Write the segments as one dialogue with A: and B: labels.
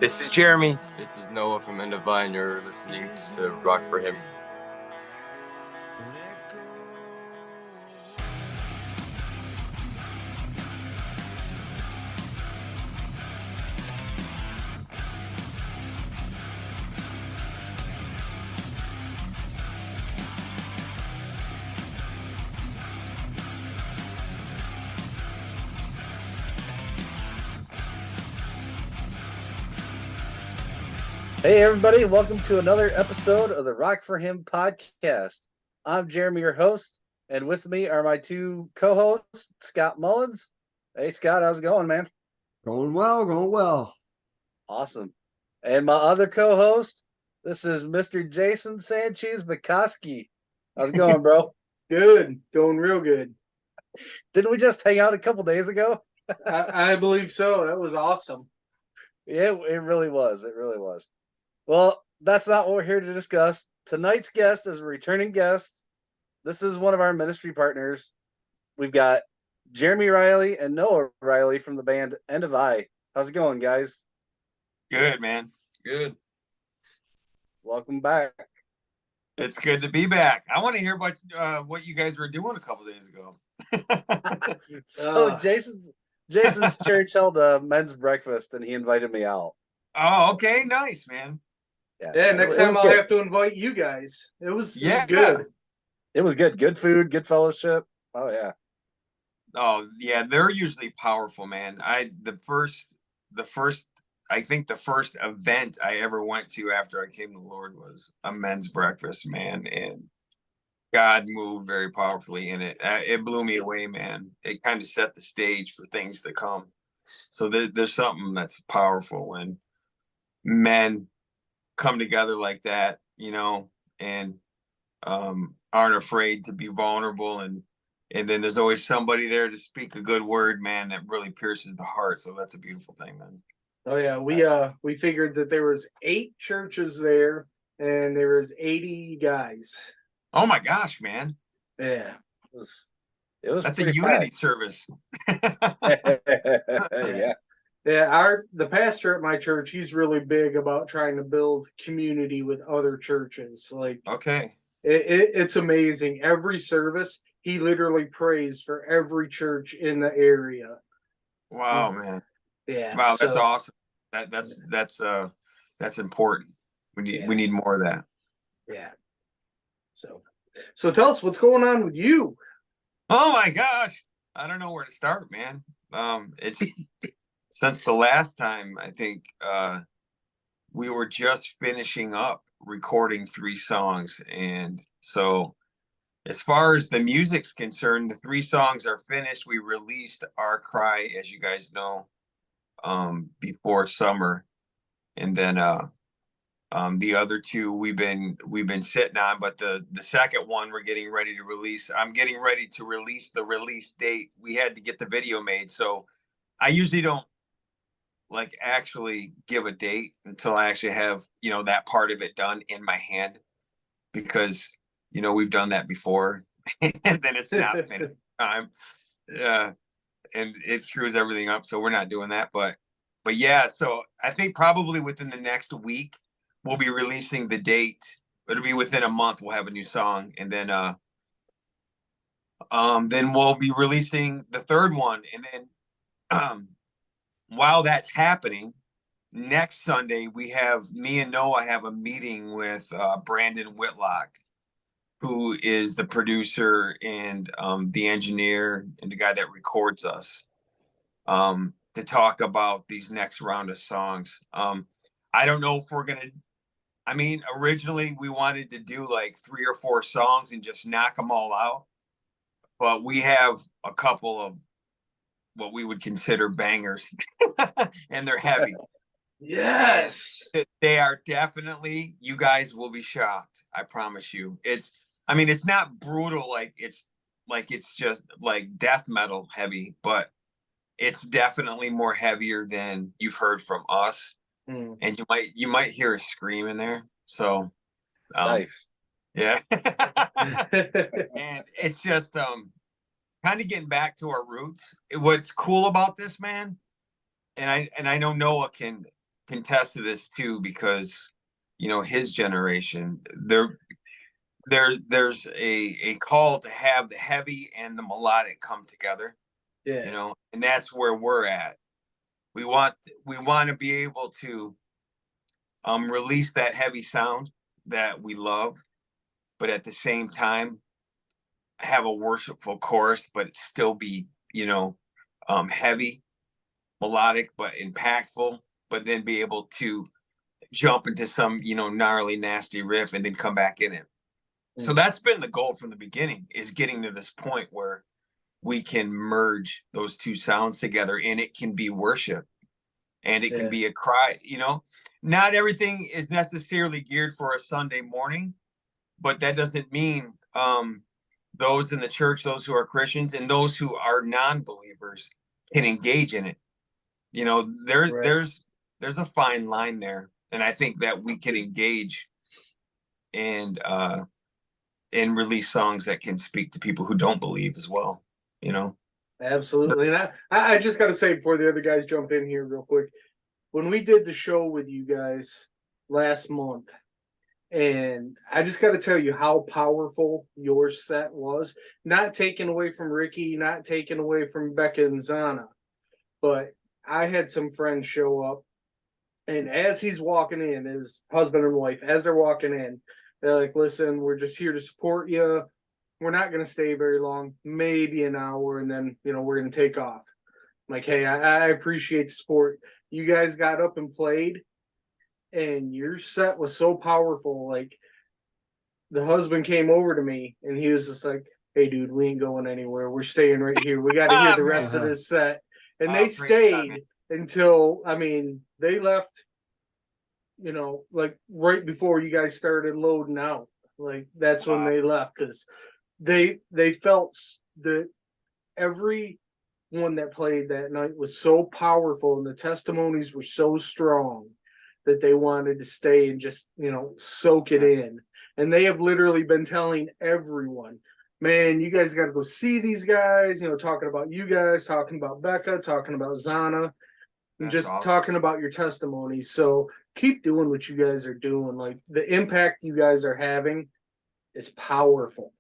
A: This is Jeremy.
B: This is Noah from End of Vine. You're listening to Rock for Him.
C: Hey, everybody, welcome to another episode of the Rock for Him podcast. I'm Jeremy, your host, and with me are my two co hosts, Scott Mullins. Hey, Scott, how's it going, man?
D: Going well.
C: Awesome. And my other co host, this is Mr. Jason Sanchez Bukowski. How's it going, bro?
E: Good, going real good.
C: Didn't we just hang out a couple days ago?
E: I believe so. That was awesome.
C: Yeah, it really was. It really was. Well, that's not what we're here to discuss. Tonight's guest is a returning guest. This is one of our ministry partners. We've got Jeremy Riley and Noah Riley from the band End of I. How's it going, guys?
A: Good, man.
B: Good.
C: Welcome back.
A: It's good to be back. I want to hear about what you guys were doing a couple days ago.
C: So Jason's church held a men's breakfast, and he invited me out.
A: Oh, okay, nice, man.
E: Yeah,
C: so
E: next
C: it
E: time
C: was
E: I'll
C: good.
E: have to invite you guys. It was
A: Yeah.
C: It was good. Good food, good fellowship. Oh yeah.
A: Oh, yeah, they're usually powerful, man. The first event I ever went to after I came to the Lord was a men's breakfast, man, and God moved very powerfully in it. It blew me away, man. It kind of set the stage for things to come. So there's something that's powerful when men come together like that, and aren't afraid to be vulnerable, and then there's always somebody there to speak a good word, man, that really pierces the heart. So that's a beautiful thing, man.
E: Oh yeah, we figured that there was 8 churches there, and there was 80 guys.
A: Oh my gosh, man.
E: Yeah.
C: It was
A: That's a unity service.
C: Yeah.
E: Yeah, the pastor at my church, he's really big about trying to build community with other churches. Like,
A: Okay.
E: it's amazing. Every service, he literally prays for every church in the area.
A: Wow, man.
E: Yeah.
A: Wow, that's awesome. That's important. We need more of that.
E: Yeah. So tell us what's going on with you.
A: Oh my gosh. I don't know where to start, man. It's since the last time, I think we were just finishing up recording 3 songs. And so as far as the music's concerned, the 3 songs are finished. We released Our Cry, as you guys know, before summer. And then the other 2 we've been sitting on, but the second one we're getting ready to release. I'm getting ready to release the release date. We had to get the video made, so I usually don't like actually give a date until I actually have that part of it done in my hand, because we've done that before and then it's not finished time, and it screws everything up. So we're not doing that, but yeah. So I think probably within the next week we'll be releasing the date. It'll be within a month. We'll have a new song, and then we'll be releasing the 3rd one. And then while that's happening, next Sunday me and Noah have a meeting with Brandon Whitlock, who is the producer and the engineer and the guy that records us, to talk about these next round of songs. I don't know if we're gonna. I mean, originally we wanted to do like 3 or 4 songs and just knock them all out, but we have a couple of what we would consider bangers, and they're heavy.
E: Yes,
A: they are definitely. You guys will be shocked. I promise you. It's not brutal like it's just like death metal heavy, but it's definitely more heavier than you've heard from us. And you might hear a scream in there. So
C: Nice.
A: Yeah. And it's just kind of getting back to our roots. What's cool about this, man, and I know Noah can contest to this too, because his generation, there's a call to have the heavy and the melodic come together,
E: Yeah.
A: and that's where we're at. We want to be able to release that heavy sound that we love, but at the same time have a worshipful chorus, but it still be heavy, melodic, but impactful, but then be able to jump into some gnarly, nasty riff and then come back in it. So that's been the goal from the beginning, is getting to this point where we can merge those two sounds together, and it can be worship, and it can be a cry. Not everything is necessarily geared for a Sunday morning, but that doesn't mean those in the church, those who are Christians, and those who are non-believers can engage in it. There's a fine line there, and I think that we can engage and release songs that can speak to people who don't believe as well.
E: Absolutely. And I just got to say, before the other guys jump in here real quick, when we did the show with you guys last month, and I just got to tell you how powerful your set was, not taken away from Ricky, not taken away from Becca and Zana, but I had some friends show up, and as he's walking in, his husband and wife, as they're walking in, they're like, listen, we're just here to support you. We're not going to stay very long, maybe an hour, and then, we're going to take off. I'm like, hey, I appreciate the support. You guys got up and played, and your set was so powerful. Like, the husband came over to me, and he was just like, hey, dude, we ain't going anywhere. We're staying right here. We got to hear the rest of this set. And they stayed until, they left, like right before you guys started loading out. Like, that's when they left, because they felt that every one that played that night was so powerful, and the testimonies were so strong that they wanted to stay and just soak it in. And they have literally been telling everyone, man, you guys got to go see these guys, talking about you guys, talking about Becca, talking about Zana, and just talking about your testimonies. So keep doing what you guys are doing. Like, the impact you guys are having is powerful.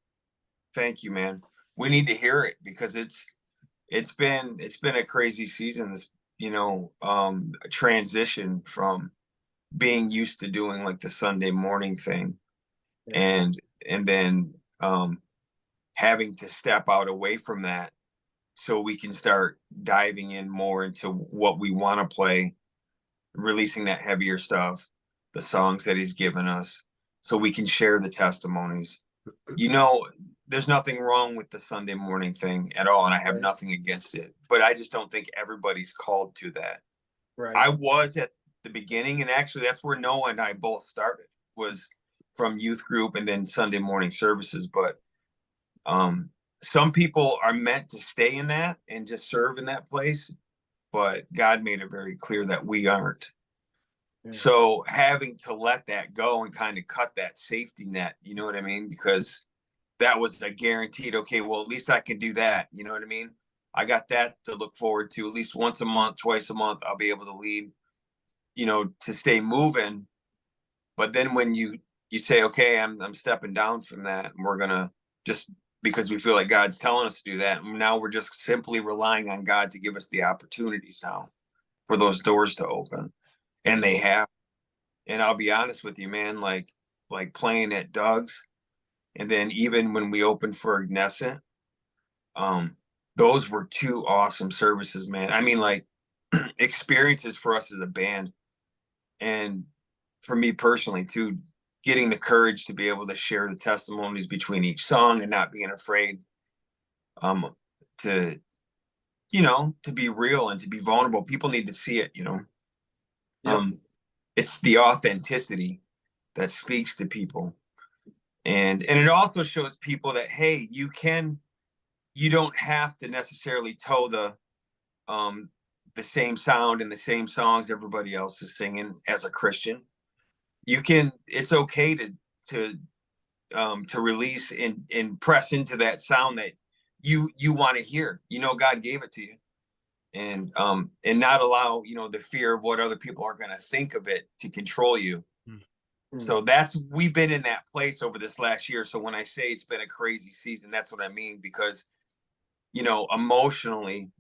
A: Thank you, man. We need to hear it, because it's been a crazy season. This, transition from being used to doing like the Sunday morning thing, and then having to step out away from that so we can start diving in more into what we want to play, releasing that heavier stuff, the songs that he's given us, so we can share the testimonies. There's nothing wrong with the Sunday morning thing at all, and I have nothing against it, but I just don't think everybody's called to that.
E: Right.
A: I was at the beginning, and actually that's where Noah and I both started, was from youth group and then Sunday morning services. But some people are meant to stay in that and just serve in that place, but God made it very clear that we aren't. So having to let that go and kind of cut that safety net, you know what I mean? Because that was a guaranteed, okay, well, at least I can do that. You know what I mean? I got that to look forward to. At least once a month, twice a month, I'll be able to lead, to stay moving. But then when you say, okay, I'm stepping down from that, and we're going to, just because we feel like God's telling us to do that, and now we're just simply relying on God to give us the opportunities now for those doors to open. And they have. And I'll be honest with you, man, like playing at Doug's, and then even when we opened for Ignescent, those were two awesome services, man. I mean, like, experiences for us as a band, and for me personally too, getting the courage to be able to share the testimonies between each song and not being afraid to be real and to be vulnerable. People need to see it. It's the authenticity that speaks to people. And it also shows people that, hey, you don't have to necessarily toe the same sound and the same songs everybody else is singing as a Christian. It's okay to release and press into that sound that you want to hear. God gave it to you. and not allow, you know, the fear of what other people are going to think of it to control you. So we've been in that place over this last year. So when I say it's been a crazy season, that's what I mean, because, you know, emotionally,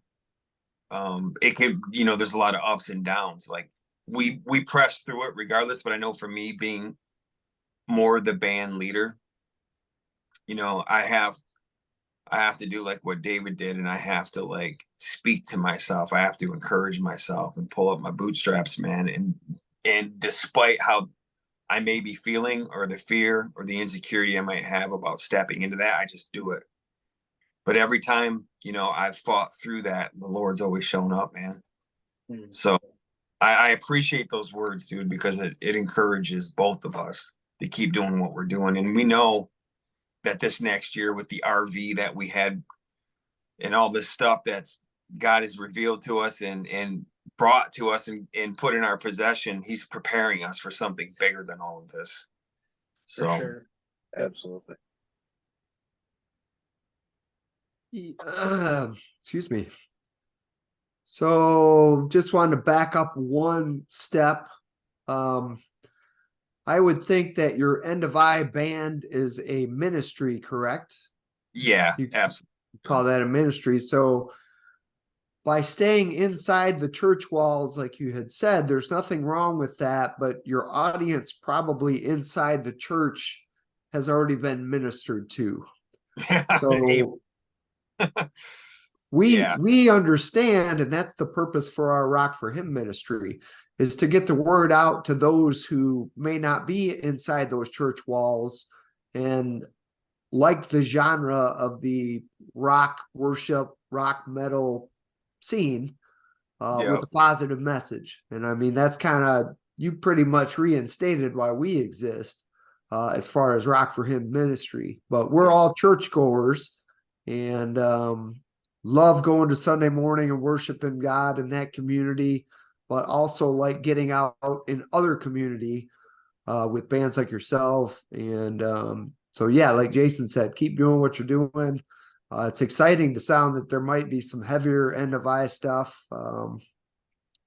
A: it can, you know, there's a lot of ups and downs. Like we press through it regardless. But I know for me, being more the band leader, you know, I have to do like what David did, and I have to like speak to myself. I have to encourage myself and pull up my bootstraps, man. And despite how I may be feeling, or the fear or the insecurity I might have about stepping into that, I just do it. But every time, you know, I've fought through that, the Lord's always shown up, man. So I appreciate those words, dude, because it encourages both of us to keep doing what we're doing. And we know that this next year, with the RV that we had and all this stuff that's God has revealed to us and brought to us and put in our possession, he's preparing us for something bigger than all of this. So
E: For sure.
C: Absolutely.
D: Excuse me. So just wanted to back up one step. I would think that your End of I band is a ministry, correct?
A: yeah,
D: You
A: absolutely.
D: call that a ministry. So by staying inside the church walls, like you had said, there's nothing wrong with that, but your audience probably inside the church has already been ministered to. So we understand, and that's the purpose for our Rock for Him ministry, is to get the word out to those who may not be inside those church walls and like the genre of the rock worship, rock metal scene, with a positive message. And I mean, that's kind of, you pretty much reinstated why we exist, as far as Rock for Him ministry. But we're all churchgoers and love going to Sunday morning and worshiping God in that community, but also like getting out in other community with bands like yourself. And so, yeah, like Jason said, keep doing what you're doing. It's exciting to sound that there might be some heavier End of I stuff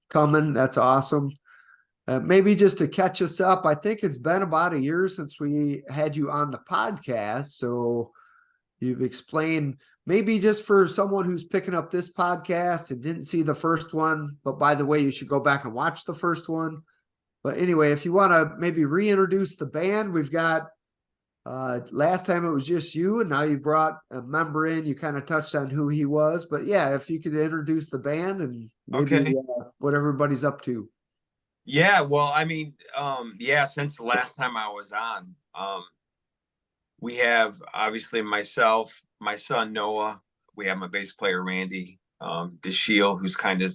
D: coming. That's awesome. Maybe just to catch us up, I think it's been about a year since we had you on the podcast. So you've explained, maybe just for someone who's picking up this podcast and didn't see the first one, but by the way, you should go back and watch the first one. But anyway, if you want to maybe reintroduce the band, we've got last time it was just you, and now you brought a member in. You kind of touched on who he was, but yeah, if you could introduce the band and maybe what everybody's up to.
A: Yeah, well, I mean, since the last time I was on, we have obviously myself, my son Noah, we have my bass player Randy, DeShiel, who's kind of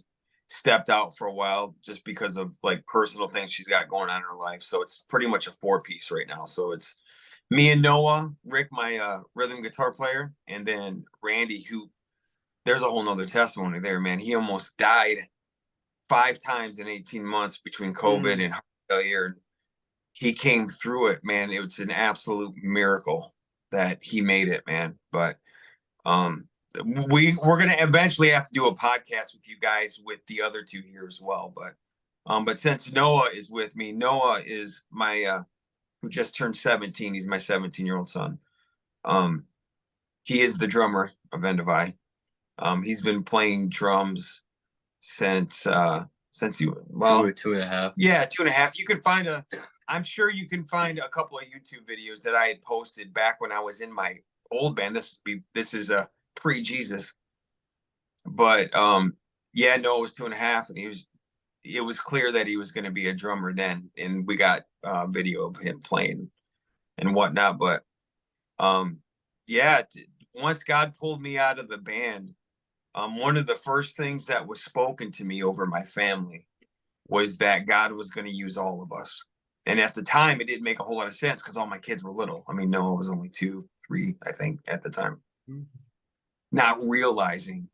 A: stepped out for a while just because of like personal things she's got going on in her life. So it's pretty much a 4-piece right now. So it's me and Noah, Rick, my rhythm guitar player, and then Randy, who, there's a whole nother testimony there, man. He almost died 5 times in 18 months between COVID and heart failure. He came through it, man. It was an absolute miracle that he made it, man. But we're gonna eventually have to do a podcast with you guys with the other 2 here as well. But since Noah is with me, Noah is my who just turned 17. He's my 17-year-old son. He is the drummer of End of I. He's been playing drums since you, well,
B: 2.5.
A: Yeah, 2.5. You can find I'm sure you can find a couple of YouTube videos that I had posted back when I was in my old band. This is a pre-Jesus. But yeah, no, it was 2.5, and it was clear that he was going to be a drummer then, and we got video of him playing and whatnot. But once God pulled me out of the band, one of the first things that was spoken to me over my family was that God was going to use all of us. And at the time, it didn't make a whole lot of sense because all my kids were little. I mean, Noah was only 2, 3, I think, at the time. Not realizing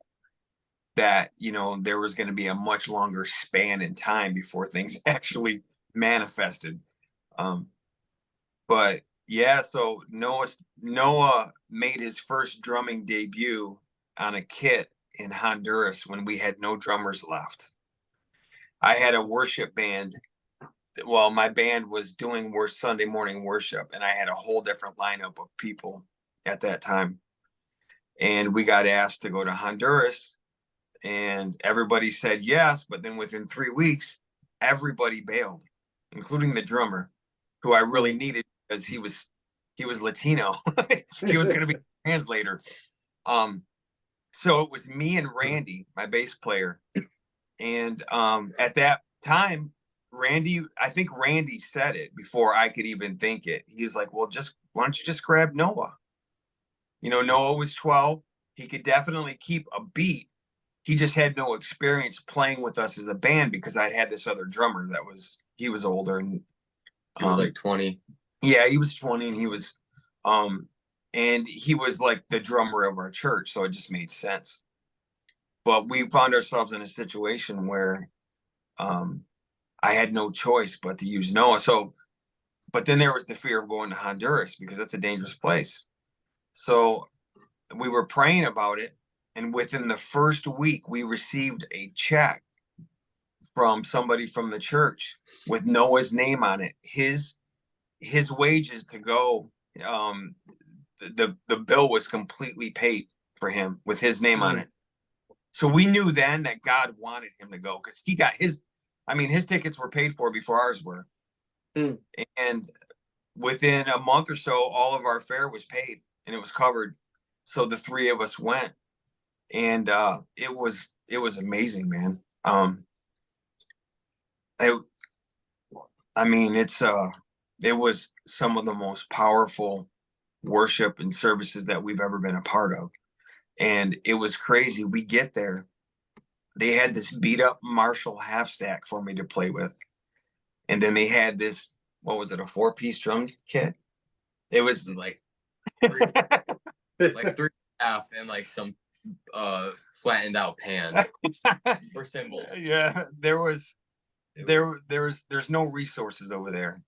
A: that, you know, there was going to be a much longer span in time before things actually manifested. But yeah, so Noah made his first drumming debut on a kit in Honduras when we had no drummers left. I had a worship band. Well, my band was doing Sunday morning worship, and I had a whole different lineup of people at that time. And we got asked to go to Honduras, and everybody said yes. But then within 3 weeks, everybody bailed, including the drummer, who I really needed because he was Latino. He was going to be a translator. So it was me and Randy, my bass player. And at that time, I think Randy said it before I could even think it. He was like, well, why don't you just grab Noah? You know, Noah was 12. He could definitely keep a beat. He just had no experience playing with us as a band because I had this other drummer he was older, and
B: He was like 20.
A: yeah, he was 20, and he was like the drummer of our church, so it just made sense. But we found ourselves in a situation where I had no choice but to use Noah. So, but then there was the fear of going to Honduras because that's a dangerous place. So we were praying about it. And within the first week, we received a check from somebody from the church with Noah's name on it. His wages to go, the bill was completely paid for him with his name on it. So we knew then that God wanted him to go because he got his tickets were paid for before ours were. And within a month or so, all of our fare was paid and it was covered. So the three of us went, and it was amazing, man. It was some of the most powerful worship and services that we've ever been a part of. And it was crazy. We get there. They had this beat up Marshall half stack for me to play with. And then they had this, what was it, a 4-piece drum kit? It was
B: like three, like 3.5 and like some flattened out pan for cymbals.
A: Yeah, there's no resources over there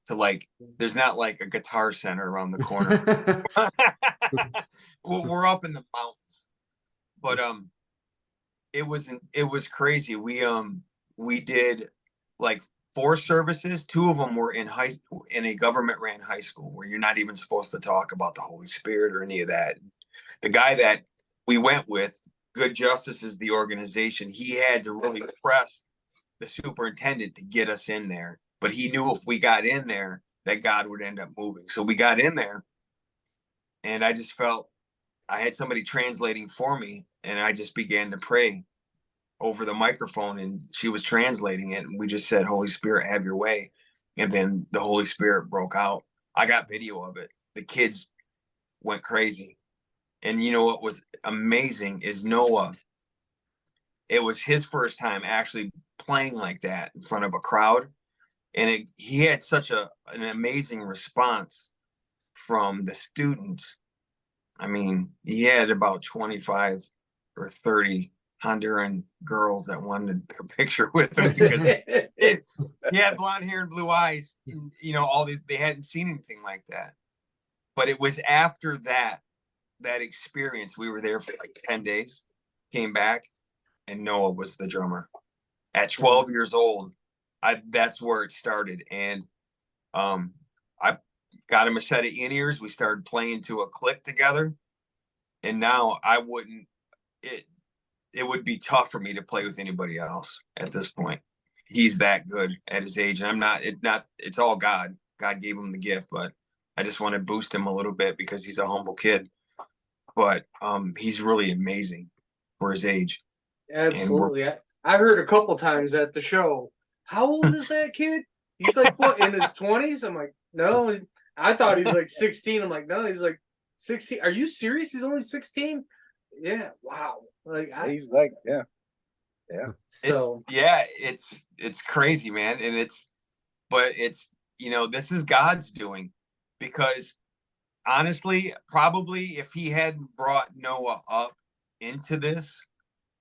A: there's not like a guitar center around the corner. We're up in the mountains, but it was crazy. We did like 4 services. 2 of them were in a government ran high school where you're not even supposed to talk about the Holy Spirit or any of that. The guy that we went with, Good Justice is the organization, he had to really press the superintendent to get us in there, but he knew if we got in there that God would end up moving. So we got in there, and I just felt I had somebody translating for me, and I just began to pray over the microphone, and she was translating it, and we just said, Holy Spirit, have your way. And then the Holy Spirit broke out. I got video of it. The kids went crazy. And you know what was amazing is Noah, it was his first time actually playing like that in front of a crowd. And he had such an amazing response from the students. I mean, he had about 25 or 30 Honduran girls that wanted a picture with him because he had blonde hair and blue eyes. And, you know, all these, they hadn't seen anything like that. But it was after that experience, we were there for like 10 days, came back, and Noah was the drummer. At 12 years old, that's where it started. And I got him a set of in-ears. We started playing to a click together. And now it would be tough for me to play with anybody else at this point. He's that good at his age. And it's all God. God gave him the gift, but I just want to boost him a little bit because he's a humble kid. But he's really amazing for his age.
E: Absolutely. I heard a couple times at the show, how old is that kid? He's like, what, in his 20s? I'm like, no. I thought he's like 16. I'm like, no, he's like 16. Are you serious? He's only 16? Yeah. Wow. Like
C: he's like, yeah.
E: So
A: it's crazy, man. And it's, you know, this is God's doing, because honestly, probably if he hadn't brought Noah up into this,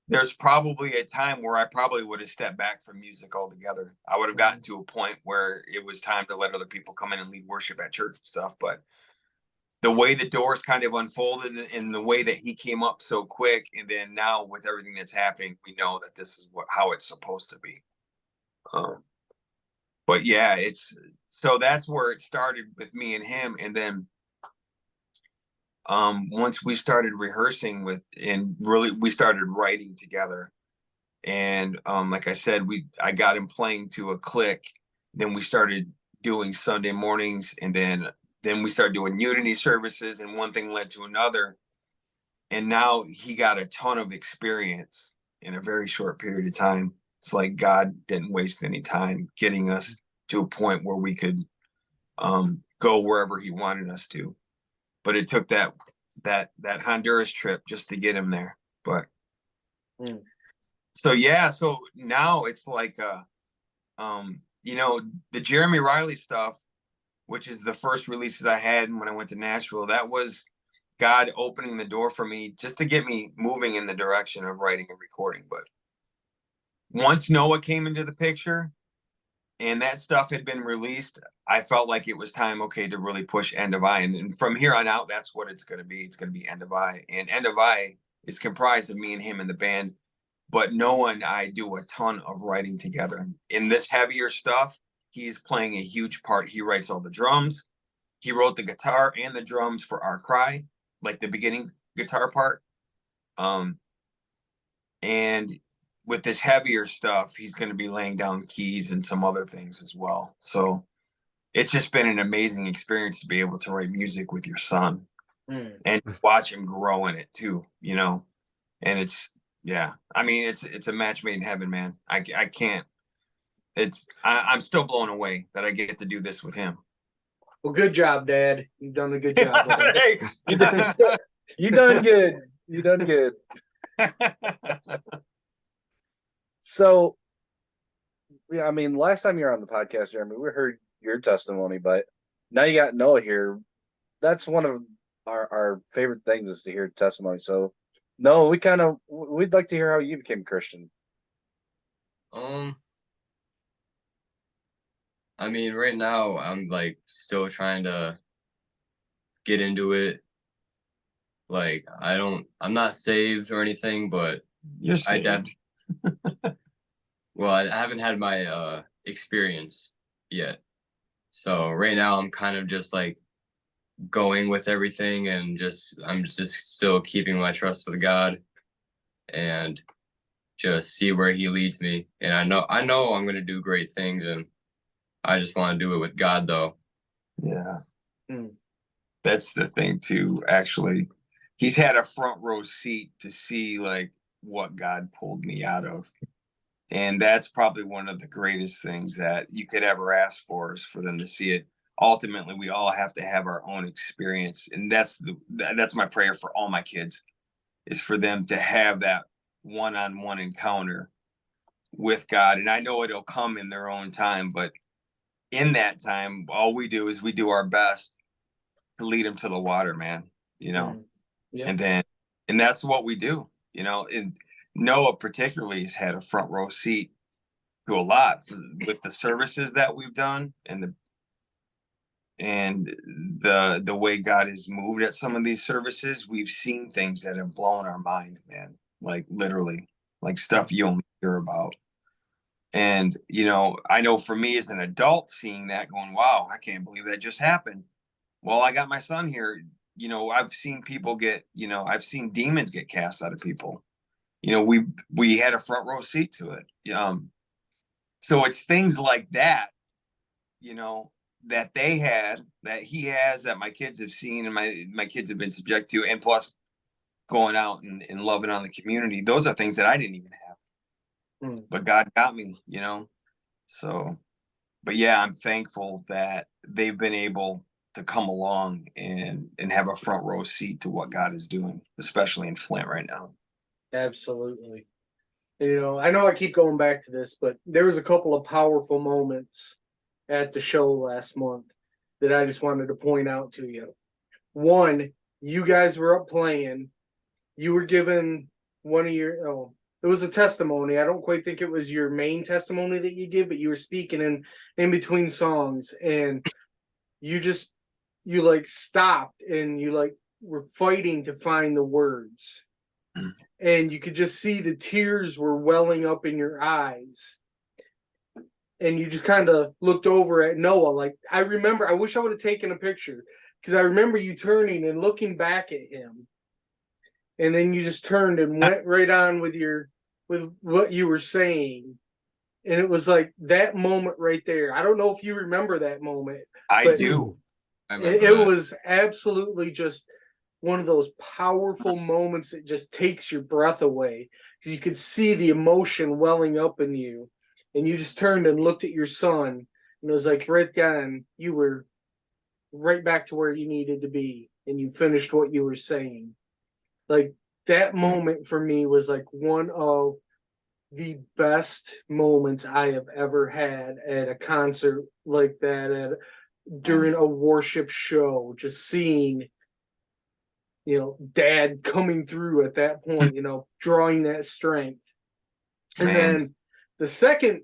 A: there's probably a time where I probably would have stepped back from music altogether. I would have gotten to a point where it was time to let other people come in and lead worship at church and stuff. But the way the doors kind of unfolded and the way that he came up so quick, and then now with everything that's happening, we know that this is how it's supposed to be. But yeah, so that's where it started with me and him, and then once we started rehearsing and really we started writing together, and like I said, I got him playing to a click. Then we started doing Sunday mornings, and then we started doing unity services, and one thing led to another. And now he got a ton of experience in a very short period of time. It's like God didn't waste any time getting us to a point where we could go wherever he wanted us to. But it took that Honduras trip just to get him there. But so yeah, so now it's like the Jeremy Riley stuff, which is the first releases I had when I went to Nashville, that was God opening the door for me just to get me moving in the direction of writing and recording. But once Noah came into the picture and that stuff had been released, I felt like it was time, okay, to really push End of I. And then from here on out, that's what it's going to be. It's going to be End of I. And End of I is comprised of me and him in the band. But Noah and I do a ton of writing together. In this heavier stuff, he's playing a huge part. He writes all the drums. He wrote the guitar and the drums for Our Cry, like the beginning guitar part. And with this heavier stuff, he's going to be laying down keys and some other things as well. So it's just been an amazing experience to be able to write music with your son and watch him grow in it too, and I mean, it's a match made in heaven, man. I can't, I'm still blown away that I get to do this with him.
E: Well, good job, Dad. You've done a good job.
A: Hey.
C: You done good. You done good. So, yeah, I mean, last time you were on the podcast, Jeremy, we heard your testimony, but now you got Noah here. That's one of our favorite things is to hear testimony. So, Noah, we'd like to hear how you became a Christian.
B: I mean, right now I'm like still trying to get into it. Like I'm not saved or anything, but
A: You're saved.
B: Well, I haven't had my experience yet. So right now I'm kind of just like going with everything, and I'm just still keeping my trust with God and just see where he leads me. And I know I'm going to do great things, and I just want to do it with God though.
A: Yeah. That's the thing too, actually. He's had a front row seat to see like what God pulled me out of. And that's probably one of the greatest things that you could ever ask for, is for them to see it. Ultimately, we all have to have our own experience. And that's my prayer for all my kids, is for them to have that one-on-one encounter with God. And I know it'll come in their own time, but in that time, all we do is we do our best to lead them to the water, man,
E: Yeah.
A: and that's what we do, and Noah particularly has had a front row seat to a lot with the services that we've done and the way God has moved at some of these services. We've seen things that have blown our mind, man, like literally, like stuff you only hear about. And, I know for me as an adult, seeing that, going, wow, I can't believe that just happened. Well, I got my son here. I've seen people I've seen demons get cast out of people. We had a front row seat to it. So it's things like that, that they had, that he has, that my kids have seen, and my kids have been subject to, and plus going out and loving on the community. Those are things that I didn't even have, but God got me, so, but yeah, I'm thankful that they've been able to come along and have a front row seat to what God is doing, especially in Flint right now.
E: Absolutely. I know I keep going back to this, but there was a couple of powerful moments at the show last month that I just wanted to point out to you. One, you guys were up playing. You were given one of your, it was a testimony. I don't quite think it was your main testimony that you give, but you were speaking in between songs, and you you like stopped and you like were fighting to find the words. And you could just see the tears were welling up in your eyes. And you just kind of looked over at Noah. Like, I remember, I wish I would have taken a picture, because I remember you turning and looking back at him. And then you just turned and went right on with what you were saying. And it was like that moment right there. I don't know if you remember that moment.
A: I
E: But
A: do.
B: I remember
E: It
B: that.
E: was absolutely just one of those powerful moments that just takes your breath away, because you could see the emotion welling up in you, and you just turned and looked at your son, and it was like right then you were right back to where you needed to be, and you finished what you were saying. Like, that moment for me was like one of the best moments I have ever had at a concert like that, during a worship show, just seeing, Dad coming through at that point, drawing that strength. And
A: Man.
E: then the second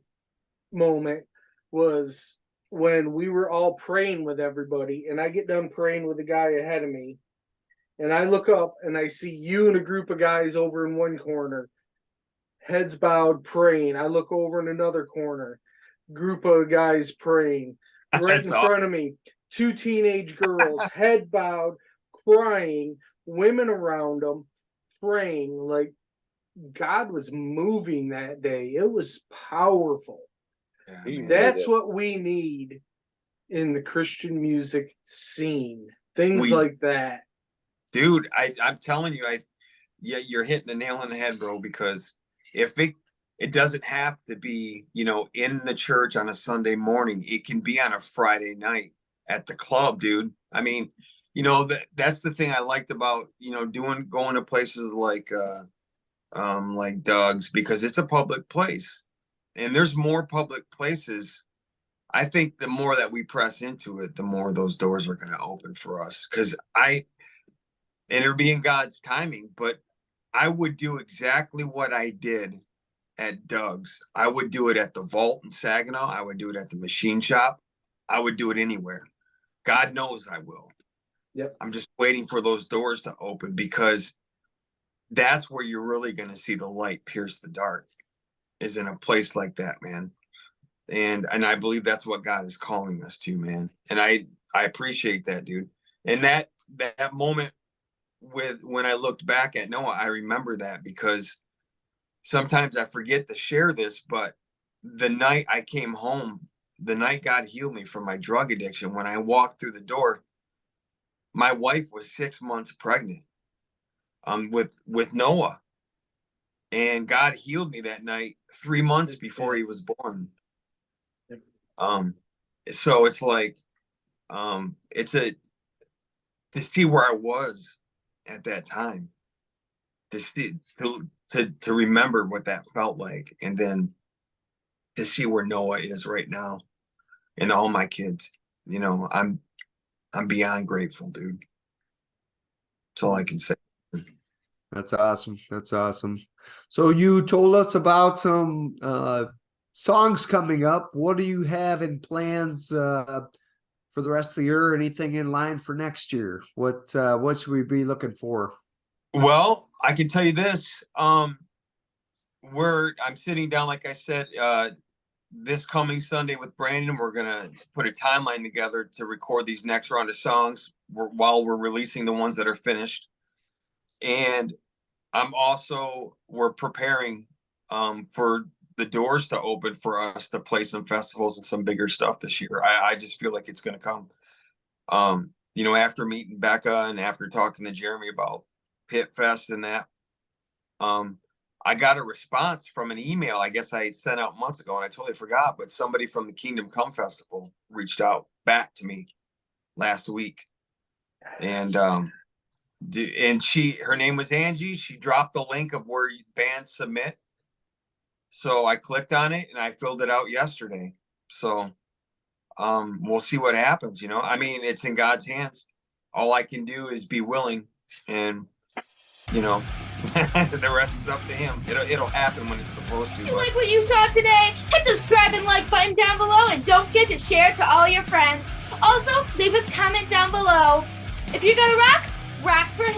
E: moment was when we were all praying with everybody, and I get done praying with the guy ahead of me, and I look up and I see you and a group of guys over in one corner, heads bowed, praying. I look over in another corner, group of guys praying. Right in
A: That's awesome.
E: front of me, 2 teenage girls, head bowed, crying, women around them, praying. Like, God was moving that day. It was powerful.
A: Yeah,
C: He
A: man.
E: That's what we need in the Christian music scene. Things
A: We-
E: like that.
A: Dude, I'm telling you, you're hitting the nail on the head, bro, because if it doesn't have to be, in the church on a Sunday morning. It can be on a Friday night at the club, dude. I mean, that's the thing I liked about, going to places like Doug's, because it's a public place, and there's more public places. I think the more that we press into it, the more those doors are going to open for us. Because and it'll be in God's timing, but I would do exactly what I did at Doug's. I would do it at the Vault in Saginaw. I would do it at the Machine Shop. I would do it anywhere. God knows I will.
E: Yep.
A: I'm just waiting for those doors to open, because that's where you're really going to see the light pierce the dark, is in a place like that, man. And I believe that's what God is calling us to, man. And I appreciate that, dude. And that moment when I looked back at Noah, I remember that, because sometimes I forget to share this, but the night I came home, the night God healed me from my drug addiction, when I walked through the door, my wife was 6 months pregnant with Noah. And God healed me that night 3 months before he was born. So it's like, to see where I was at that time, to remember what that felt like, and then to see where Noah is right now, and all my kids. I'm beyond grateful, dude. That's all I can say.
D: That's awesome. That's awesome. So you told us about some songs coming up. What do you have in plans for the rest of the year? Anything in line for next year? What should we be looking for?
A: Well, I can tell you this. I'm sitting down, like I said, this coming Sunday with Brandon. We're gonna put a timeline together to record these next round of songs while we're releasing the ones that are finished. And we're preparing for the doors to open for us to play some festivals and some bigger stuff this year. I just feel like it's going to come. After meeting Becca and after talking to Jeremy about Pit Fest and that, I got a response from an email I guess I had sent out months ago, and I totally forgot, but somebody from the Kingdom Come Festival reached out back to me last week. And her name was Angie. She dropped the link of where bands submit. So I clicked on it and I filled it out yesterday. So we'll see what happens. I mean, it's in God's hands. All I can do is be willing, and the rest is up to him. It'll happen when it's supposed to.
F: If you like what you saw today, hit the subscribe and like button down below, and don't forget to share it to all your friends. Also, leave us a comment down below. If you're gonna rock, rock for